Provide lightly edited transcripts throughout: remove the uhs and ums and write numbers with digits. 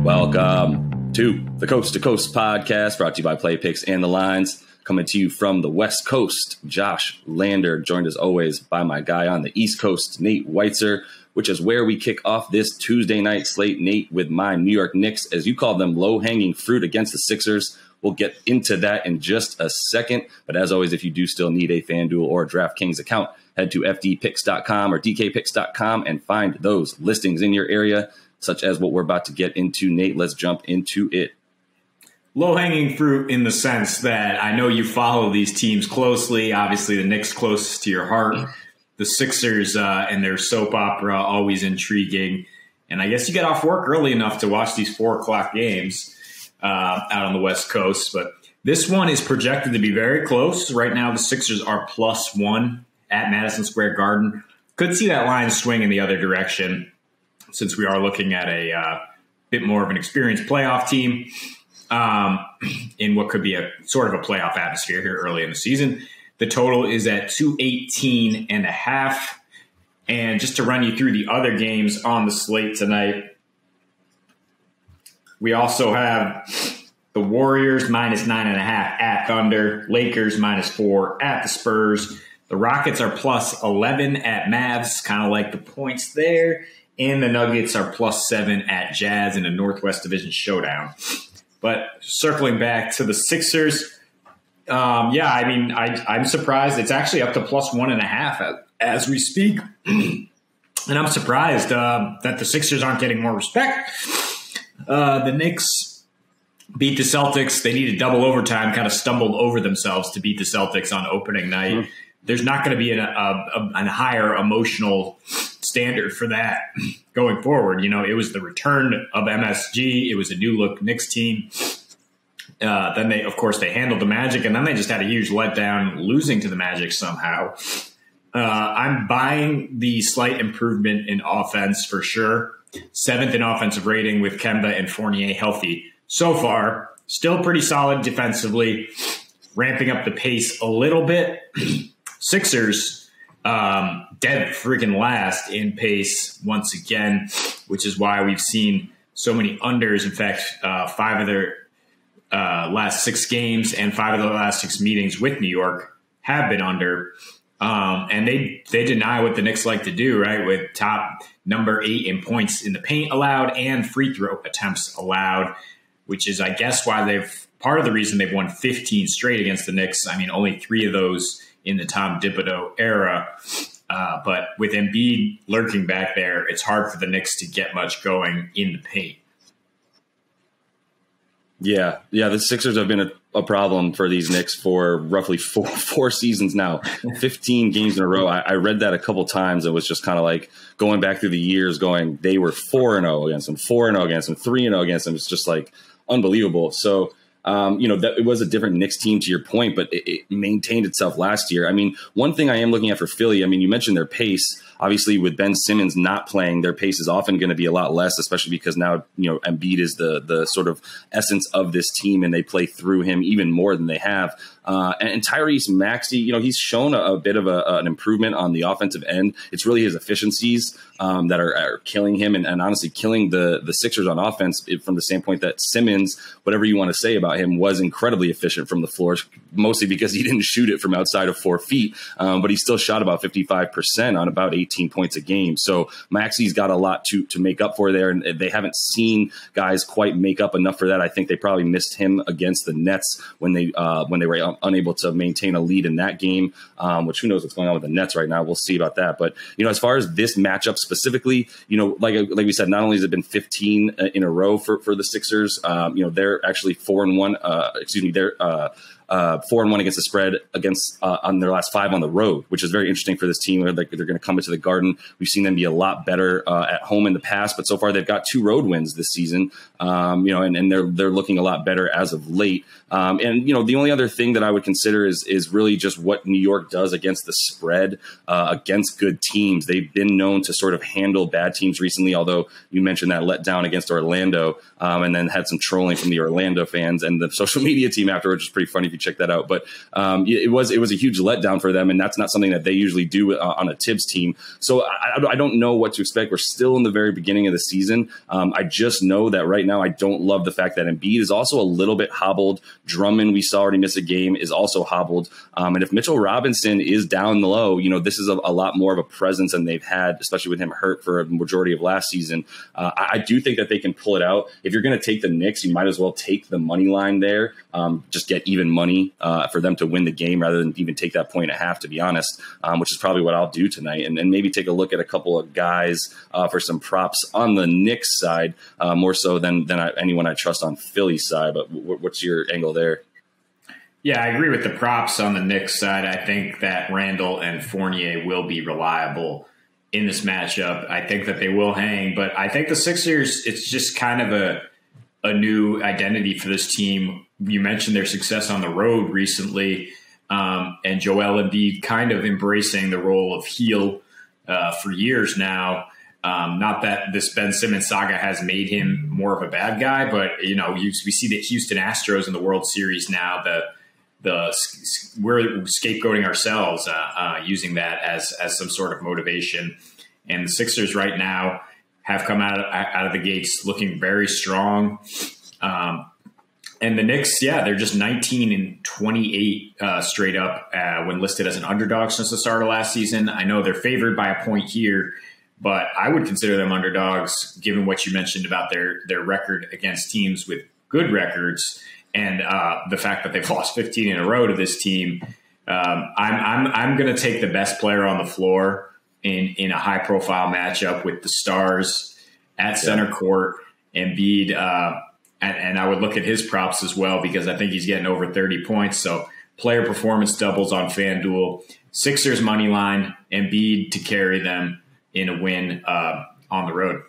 Welcome to the Coast to Coast podcast, brought to you by Play Picks and the Lines. Coming to you from the West Coast, Josh Lander, joined as always by my guy on the East Coast, Nate Weitzer, which is where we kick off this Tuesday night slate, Nate, with my New York Knicks, as you call them, low-hanging fruit against the Sixers. We'll get into that in just a second. But as always, if you do still need a FanDuel or DraftKings account, head to fdpicks.com or dkpicks.com and find those listings in your area, such as what we're about to get into. Nate, let's jump into it. Low-hanging fruit in the sense that I know you follow these teams closely. Obviously, the Knicks closest to your heart. The Sixers and their soap opera, always intriguing. And I guess you get off work early enough to watch these 4 o'clock games out on the West Coast. But this one is projected to be very close. Right now, the Sixers are +1 at Madison Square Garden. Could see that line swing in the other direction since we are looking at a bit more of an experienced playoff team in what could be a sort of a playoff atmosphere here early in the season. The total is at 218.5. And just to run you through the other games on the slate tonight, we also have the Warriors -9.5 at Thunder, Lakers -4 at the Spurs. The Rockets are +11 at Mavs, kind of like the points there. And the Nuggets are +7 at Jazz in a Northwest Division showdown. But circling back to the Sixers, I'm surprised. It's actually up to +1.5 as we speak. And I'm surprised that the Sixers aren't getting more respect. The Knicks beat the Celtics. They needed double overtime, kind of stumbled over themselves to beat the Celtics on opening night. Mm-hmm. There's not going to be a higher emotional standard for that going forward. You know, it was the return of MSG. It was a new look Knicks team. Then they handled the Magic, and then they just had a huge letdown, losing to the Magic somehow. I'm buying the slight improvement in offense for sure. 7th in offensive rating with Kemba and Fournier healthy so far. Still pretty solid defensively, ramping up the pace a little bit. Sixers, dead freaking last in pace once again, which is why we've seen so many unders. In fact, 5 of their last 6 games and 5 of the last 6 meetings with New York have been under. And they deny what the Knicks like to do, right? With top number 8 in points in the paint allowed and free throw attempts allowed, which is, I guess, why part of the reason they've won 15 straight against the Knicks. I mean, only 3 of those in the Tom Thibodeau era. But with Embiid lurking back there, it's hard for the Knicks to get much going in the paint. Yeah, the Sixers have been a problem for these Knicks for roughly four seasons now, 15 games in a row. I read that a couple times. It was just kind of like going back through the years going, they were 4-0 against them, 4-0 against them, 3-0 against them. It's just like unbelievable. So, that it was a different Knicks team to your point, but it maintained itself last year. I mean, one thing I am looking at for Philly, I mean, you mentioned their pace. Obviously, with Ben Simmons not playing, their pace is often going to be a lot less, especially because now, Embiid is the sort of essence of this team, and they play through him even more than they have. And Tyrese Maxey, he's shown a bit of an improvement on the offensive end. It's really his efficiencies that are killing him and honestly killing the Sixers on offense from the standpoint that Simmons, whatever you want to say about him, was incredibly efficient from the floor, mostly because he didn't shoot it from outside of 4 feet, but he still shot about 55% on about 18 points a game. So Maxey's got a lot to make up for there, and they haven't seen guys quite make up enough for that. I think they probably missed him against the Nets when they were unable to maintain a lead in that game, which who knows what's going on with the Nets right now. We'll see about that. But, as far as this matchup specifically, like we said, not only has it been 15 in a row for the Sixers, they're actually 4-1. They're 4-1 against the spread on their last 5 on the road, which is very interesting for this team. They're going to come into the Garden. We've seen them be a lot better at home in the past, but so far they've got 2 road wins this season. And they're looking a lot better as of late. The only other thing that I would consider is really just what New York does against the spread against good teams. They've been known to sort of handle bad teams recently, although you mentioned that letdown against Orlando, and then had some trolling from the Orlando fans and the social media team afterwards, which is pretty funny if could check that out. But it was a huge letdown for them, and that's not something that they usually do on a Tibbs team. So I don't know what to expect. We're still in the very beginning of the season. I just know that right now I don't love the fact that Embiid is also a little bit hobbled. Drummond, we saw already miss a game, is also hobbled. And if Mitchell Robinson is down low, this is a lot more of a presence than they've had, especially with him hurt for a majority of last season. I do think that they can pull it out. If you're going to take the Knicks, you might as well take the money line there. Just get even money for them to win the game rather than even take that 1.5, to be honest, which is probably what I'll do tonight. And maybe take a look at a couple of guys for some props on the Knicks side, more so than anyone I trust on Philly's side. But what's your angle there? Yeah, I agree with the props on the Knicks side. I think that Randall and Fournier will be reliable in this matchup. I think that they will hang, but I think the Sixers, it's just kind of a new identity for this team. You mentioned their success on the road recently, and Joel Embiid kind of embracing the role of heel for years now. Not that this Ben Simmons saga has made him more of a bad guy, but we see the Houston Astros in the World Series now. We're scapegoating ourselves, using that as some sort of motivation. And the Sixers right now have come out of the gates looking very strong. And the Knicks, they're just 19-28 straight up when listed as an underdog since the start of last season. I know they're favored by a point here, but I would consider them underdogs given what you mentioned about their record against teams with good records. And the fact that they've lost 15 in a row to this team, I'm going to take the best player on the floor in a high-profile matchup with the Stars at center court, Embiid, and I would look at his props as well because I think he's getting over 30 points. So player performance doubles on FanDuel. Sixers money line, Embiid to carry them in a win on the road.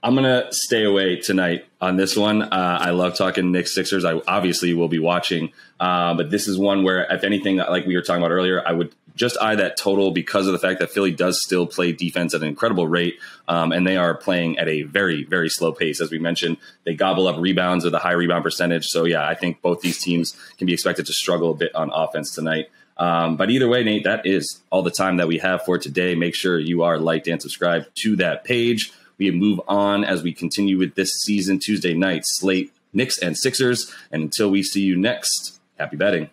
I'm going to stay away tonight on this one. I love talking Knicks Sixers. I obviously will be watching, but this is one where, if anything, like we were talking about earlier, I would just eye that total because of the fact that Philly does still play defense at an incredible rate, and they are playing at a very, very slow pace. As we mentioned, they gobble up rebounds with a high rebound percentage. So, I think both these teams can be expected to struggle a bit on offense tonight. But either way, Nate, that is all the time that we have for today. Make sure you are liked and subscribed to that page. We move on as we continue with this season Tuesday night slate, Knicks and Sixers. And until we see you next, happy betting.